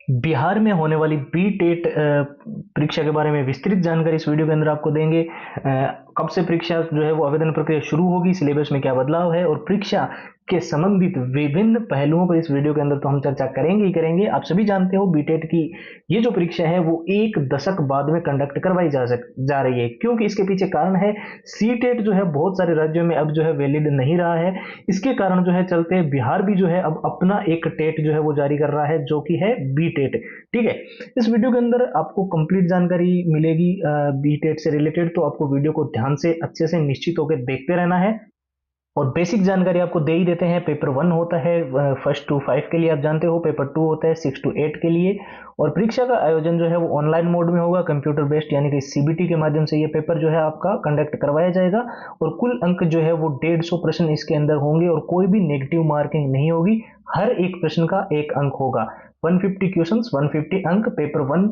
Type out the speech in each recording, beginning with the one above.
बिहार में होने वाली बीटेट परीक्षा के बारे में विस्तृत जानकारी इस वीडियो के अंदर आपको देंगे। कब से परीक्षा जो है वो आवेदन प्रक्रिया शुरू होगी, सिलेबस में क्या बदलाव है और परीक्षा के संबंधित विभिन्न पहलुओं पर इस वीडियो के अंदर तो हम चर्चा करेंगे ही करेंगे। आप सभी जानते हो बीटेट की ये जो परीक्षा है वो एक दशक बाद में कंडक्ट करवाई जा रही है, क्योंकि इसके पीछे कारण है सीटेट जो है बहुत सारे राज्यों में अब जो है वैलिड नहीं रहा है। इसके कारण जो है चलते बिहार भी जो है अब अपना एक टेट जो है वो जारी कर रहा है, जो कि है बीटेट। ठीक है, इस वीडियो के अंदर आपको कंप्लीट जानकारी मिलेगी बीटेट से रिलेटेड, तो आपको वीडियो को ध्यान से अच्छे से निश्चित होकर देखते रहना है। और बेसिक जानकारी आपको दे ही देते हैं। पेपर 1 होता है 1 to 5 के लिए, आप जानते हो। पेपर 2 होता है 6 to 8 के लिए। और परीक्षा का आयोजन जो है वो ऑनलाइन मोड में होगा, कंप्यूटर बेस्ड, यानी कि सीबीटी के माध्यम से ये पेपर जो है आपका कंडक्ट करवाया जाएगा। और कुल अंक जो है वो 150 प्रश्न इसके अंदर होंगे और कोई भी नेगेटिव मार्किंग नहीं होगी। हर एक प्रश्न का एक अंक होगा। 150 क्वेश्चन 150 अंक। पेपर 1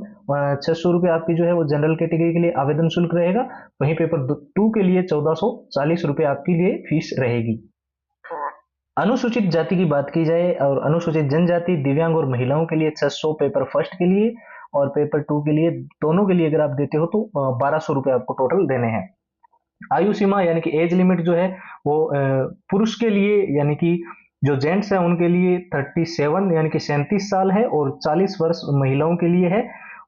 600 रुपये आपकी जो है वो जनरल कैटेगरी के लिए आवेदन शुल्क रहेगा। वहीं पेपर 2 के लिए 1440 रुपये आपके लिए फीस रहेगी। अनुसूचित जाति की बात की जाए और अनुसूचित जनजाति, दिव्यांग और महिलाओं के लिए 600 पेपर फर्स्ट के लिए, और पेपर 2 के लिए, दोनों के लिए अगर आप देते हो तो 1200 रुपये आपको टोटल देने हैं। आयु सीमा यानी कि एज लिमिट जो है वो पुरुष के लिए यानी कि जो जेंट्स है उनके लिए 37 यानी कि 37 साल है, और 40 वर्ष महिलाओं के लिए है।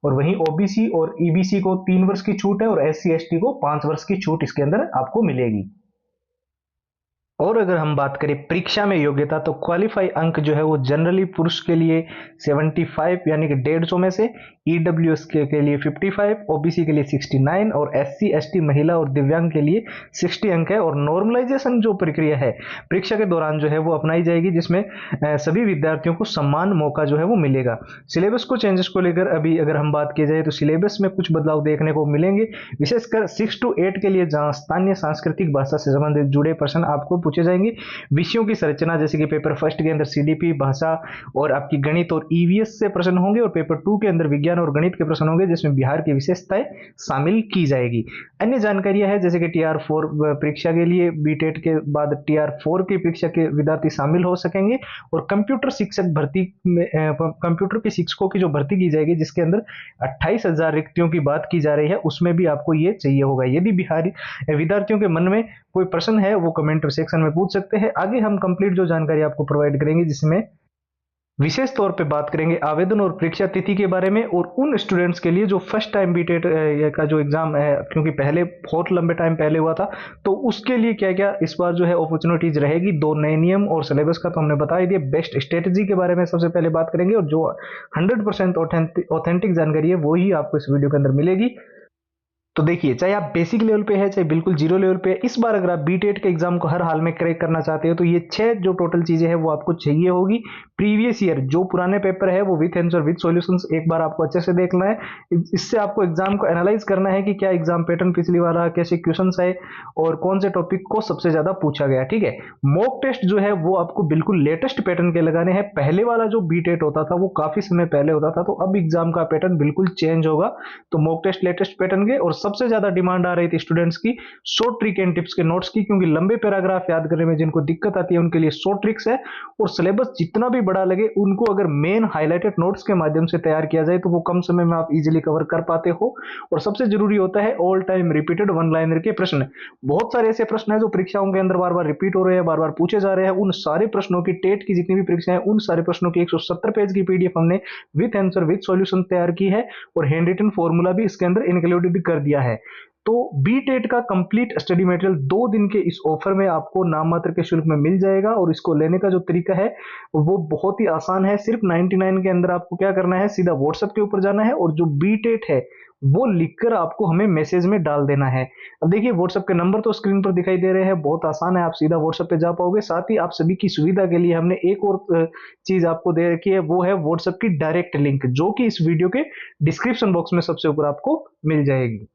और वहीं ओबीसी और ईबीसी को 3 वर्ष की छूट है, और एससी एसटी को 5 वर्ष की छूट इसके अंदर आपको मिलेगी। और अगर हम बात करें परीक्षा में योग्यता, तो क्वालिफाई अंक जो है वो जनरली पुरुष के लिए 75 यानी कि 150 में से, ईडब्ल्यूएस के लिए 55, ओबीसी के लिए 69 और एससी एसटी महिला और दिव्यांग के लिए 60 अंक है। और नॉर्मलाइजेशन जो प्रक्रिया है परीक्षा के दौरान जो है वो अपनाई जाएगी, जिसमें सभी विद्यार्थियों को समान मौका जो है वो मिलेगा। सिलेबस को चेंजेस को लेकर अभी अगर हम बात की जाए तो सिलेबस में कुछ बदलाव देखने को मिलेंगे, विशेषकर 6 to 8 के लिए, जहां स्थानीय सांस्कृतिक भाषा से संबंधित जुड़े प्रश्न आपको पूछे जाएंगे। विषयों की संरचना, जैसे कि पेपर फर्स्ट के अंदर सीडीपी, भाषा और आपकी गणित और ईवीएस से प्रश्न होंगे, और पेपर 2 के अंदर विज्ञान और गणित के प्रश्न होंगे, जिसमें बिहार की विशेषताएं शामिल की जाएगी। अन्य जानकारियां हैं जैसे कि टीआर 4 परीक्षा के लिए बीटेट के बाद टीआर 4 की परीक्षा के विद्यार्थी शामिल हो सकेंगे। और कंप्यूटर शिक्षक भर्ती में कंप्यूटर के शिक्षकों की जो भर्ती की जाएगी, जिसके अंदर 28,000 रिक्तियों की बात की जा रही है, उसमें भी आपको ये चाहिए होगा। यदि बिहारी विद्यार्थियों के मन में कोई प्रश्न है वो कमेंट सेक्शन में पूछ सकते हैं। आगे हम कंप्लीट जो जानकारी आपको प्रोवाइड करेंगे, जिसमें विशेष तौर पे बात करेंगे आवेदन और परीक्षा तिथि के बारे में, और उन स्टूडेंट्स के लिए जो फर्स्ट टाइम बीटेट का जो एग्जाम है, क्योंकि पहले बहुत लंबे टाइम पहले हुआ था, तो उसके लिए क्या क्या इस बार जो है अपॉर्चुनिटीज रहेगी। 2 नए नियम और सिलेबस का तो हमने बता ही दिया। बेस्ट स्ट्रेटेजी के बारे में सबसे पहले बात करेंगे, और जो 100% ऑथेंटिक जानकारी है वो ही आपको इस वीडियो के अंदर मिलेगी। तो देखिए, चाहे आप बेसिक लेवल पे है चाहे बिल्कुल जीरो लेवल पे है, इस बार अगर आप बीटेट के एग्जाम को हर हाल में क्रैक करना चाहते हो तो ये 6 जो टोटल चीजें हैं वो आपको चाहिए होगी। प्रीवियस ईयर जो पुराने पेपर है वो विथ आंसर विथ सॉल्यूशंस एक बार आपको अच्छे से देखना है। इससे आपको एग्जाम को एनालाइज करना है कि क्या एग्जाम पैटर्न पिछली वाला, कैसे क्वेश्चन है और कौन से टॉपिक को सबसे ज्यादा पूछा गया। ठीक है, मॉक टेस्ट जो है वो आपको बिल्कुल लेटेस्ट पैटर्न के लगाने हैं। पहले वाला जो बीटेट होता था वो काफी समय पहले होता था, तो अब एग्जाम का पैटर्न बिल्कुल चेंज होगा। तो मॉक टेस्ट लेटेस्ट पैटर्न के, और सबसे ज्यादा डिमांड आ रही थी स्टूडेंट्स की शॉर्ट ट्रिक एंड टिप्स के नोट्स की, क्योंकि लंबे पैराग्राफ याद करने में जिनको दिक्कत आती है उनके लिए शॉर्ट ट्रिक्स है। और सिलेबस जितना भी बड़ा लगे, उनको अगर मेन हाईलाइटेड नोट्स के माध्यम से तैयार किया जाए तो वो कम समय में आप इजीली कवर कर पाते हो। और सबसे जरूरी होता है all time repeated one liner के प्रश्न। बहुत सारे ऐसे प्रश्न हैं जो परीक्षाओं के अंदर बार बार रिपीट हो रहे हैं, बार बार पूछे जा रहे हैं। उन सारे प्रश्नों की, टेट की जितनी भी परीक्षाएं, उन सारे प्रश्नों की 170 पेज की पीडीएफ हमने विथ आंसर विथ सॉल्यूशन तैयार की है, और हैंड रिटन फॉर्मूला भी इसके अंदर इंक्लूडेड कर दिया है। तो बीटेट का कंप्लीट स्टडी मटेरियल 2 दिन के इस ऑफर में आपको नाम मात्र के शुल्क में मिल जाएगा। और इसको लेने का जो तरीका है वो बहुत ही आसान है। सिर्फ 99 के अंदर आपको क्या करना है, सीधा व्हाट्सएप के ऊपर जाना है, और जो बीटेट है वो लिखकर आपको हमें मैसेज में डाल देना है। अब देखिए, व्हाट्सएप के नंबर तो स्क्रीन पर दिखाई दे रहे हैं, बहुत आसान है, आप सीधा व्हाट्सएप पे जा पाओगे। साथ ही आप सभी की सुविधा के लिए हमने एक और चीज आपको दे रखी है, वो है व्हाट्सएप की डायरेक्ट लिंक, जो कि इस वीडियो के डिस्क्रिप्शन बॉक्स में सबसे ऊपर आपको मिल जाएगी।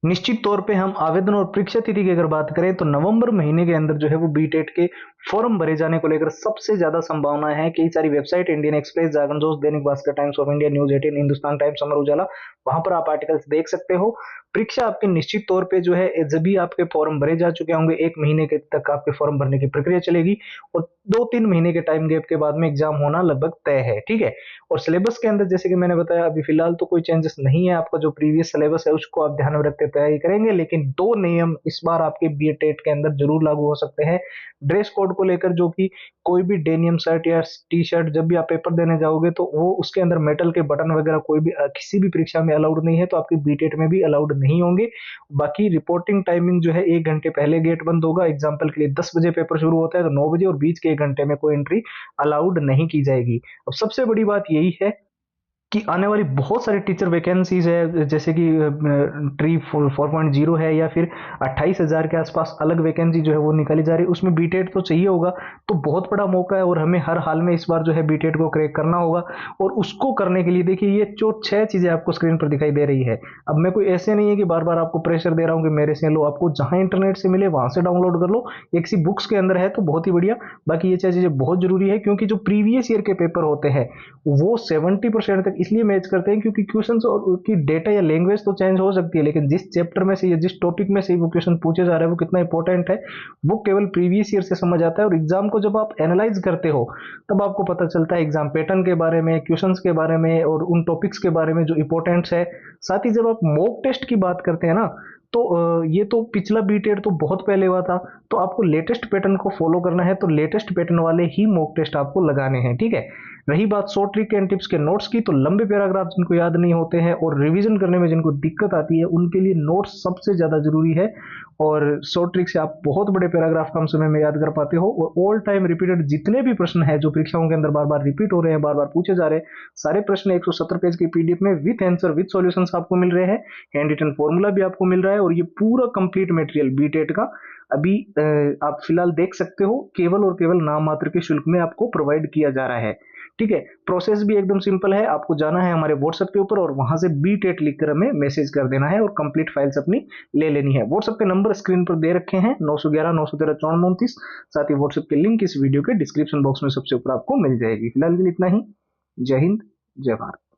निश्चित तौर पे हम आवेदन और परीक्षा तिथि की अगर बात करें तो नवंबर महीने के अंदर जो है वो बीटेट के फॉर्म भरे जाने को लेकर सबसे ज्यादा संभावना है। कई सारी website, Indian express, Jagran Josh, Dainik Bhaskar, Times of India, news 18, Hindustan Times, Amar Ujala, वहां पर आप आर्टिकल्स देख सकते हो। परीक्षा आपकी निश्चित तौर पे जो है, जब भी आपके फॉर्म भरे जा चुके होंगे, 1 महीने के तक आपके फॉर्म भरने की प्रक्रिया चलेगी और 2-3 महीने के टाइम गैप के बाद में एग्जाम होना लगभग तय है, ठीक है। और सिलेबस के अंदर जैसे कि मैंने बताया, अभी फिलहाल तो कोई चेंजेस नहीं है। आपका जो प्रीवियस सिलेबस है उसको आप ध्यान में रखते तैयारी करेंगे, लेकिन 2 नियम इस बार आपके बी टेट के अंदर जरूर लागू हो सकते हैं ड्रेस कोड को लेकर, जो कि कोई भी डेनियम शर्ट या टी शर्ट जब भी आप पेपर देने जाओगे तो वो उसके अंदर मेटल के बटन वगैरह कोई भी किसी भी परीक्षा में अलाउड नहीं है, तो आपके बीटेट में भी अलाउड नहीं होंगे। बाकी रिपोर्टिंग टाइमिंग जो है, 1 घंटे पहले गेट बंद होगा। एग्जाम्पल के लिए 10 बजे पेपर शुरू होता है तो 9 बजे और बीच के 1 घंटे में कोई एंट्री अलाउड नहीं की जाएगी। अब सबसे बड़ी बात यही है कि आने वाली बहुत सारी टीचर वैकेंसीज है, जैसे कि ट्री 4.0 है, या फिर 28,000 के आसपास अलग वैकेंसी जो है वो निकाली जा रही है। उसमें बीटेट तो चाहिए होगा, तो बहुत बड़ा मौका है और हमें हर हाल में इस बार जो है बीटेट को क्रैक करना होगा। और उसको करने के लिए देखिए, ये जो 6 चीजें आपको स्क्रीन पर दिखाई दे रही है, अब मैं कोई ऐसे नहीं है कि बार बार आपको प्रेशर दे रहा हूँ कि मेरे से लो, आपको जहां इंटरनेट से मिले वहां से डाउनलोड कर लो। एक सी बुक्स के अंदर है तो बहुत ही बढ़िया। बाकी ये 6 चीजें बहुत जरूरी है, क्योंकि जो प्रीवियस ईयर के पेपर होते हैं वो 70% तक इसलिए मैच करते हैं क्योंकि क्वेश्चंस और की डेटा या लैंग्वेज तो चेंज हो सकती है, लेकिन जिस चैप्टर में से या जिस टॉपिक में से वो क्वेश्चन पूछे जा रहे हैं वो कितना इंपॉर्टेंट है वो केवल प्रीवियस ईयर से समझ आता है। और एग्जाम को जब आप एनालाइज करते हो तब आपको पता चलता है एग्जाम पैटर्न के बारे में, क्वेश्चंस के बारे में और उन टॉपिक्स के बारे में जो इंपॉर्टेंट्स है। साथ ही जब आप मॉक टेस्ट की बात करते हैं ना, तो ये तो पिछला बीटेड तो बहुत पहले हुआ था, तो आपको लेटेस्ट पैटर्न को फॉलो करना है, तो लेटेस्ट पैटर्न वाले ही मॉक टेस्ट आपको लगाने हैं, ठीक है। रही बात शॉर्ट ट्रिक एंड टिप्स के नोट्स की, तो लंबे पैराग्राफ जिनको याद नहीं होते हैं और रिवीजन करने में जिनको दिक्कत आती है उनके लिए नोट्स सबसे ज्यादा जरूरी है। और शॉर्ट ट्रिक से आप बहुत बड़े पैराग्राफ कम समय में याद कर पाते हो। और ऑल टाइम रिपीटेड जितने भी प्रश्न है जो परीक्षाओं के अंदर बार बार रिपीट हो रहे हैं, बार बार पूछे जा रहे हैं, सारे प्रश्न 170 पेज की पीडीएफ में विथ आंसर विथ सॉल्यूशंस आपको मिल रहे हैं। हैंड रिटन फॉर्मूला भी आपको मिल रहा है और ये पूरा कंप्लीट मटेरियल बीटेट का अभी आप फिलहाल देख सकते हो, केवल और केवल नाम मात्र के शुल्क में आपको प्रोवाइड किया जा रहा है, ठीक है। प्रोसेस भी एकदम सिंपल है, आपको जाना है हमारे व्हाट्सएप के ऊपर और वहां से बीटेट लिखकर हमें मैसेज कर देना है और कंप्लीट फाइल्स अपनी ले लेनी है। व्हाट्सएप के नंबर स्क्रीन पर दे रखे हैं, 911 913 5429। साथ ही व्हाट्सएप के लिंक इस वीडियो के डिस्क्रिप्शन बॉक्स में सबसे ऊपर आपको मिल जाएगी। फिलहाल के लिए इतना ही। जय हिंद, जय भारत।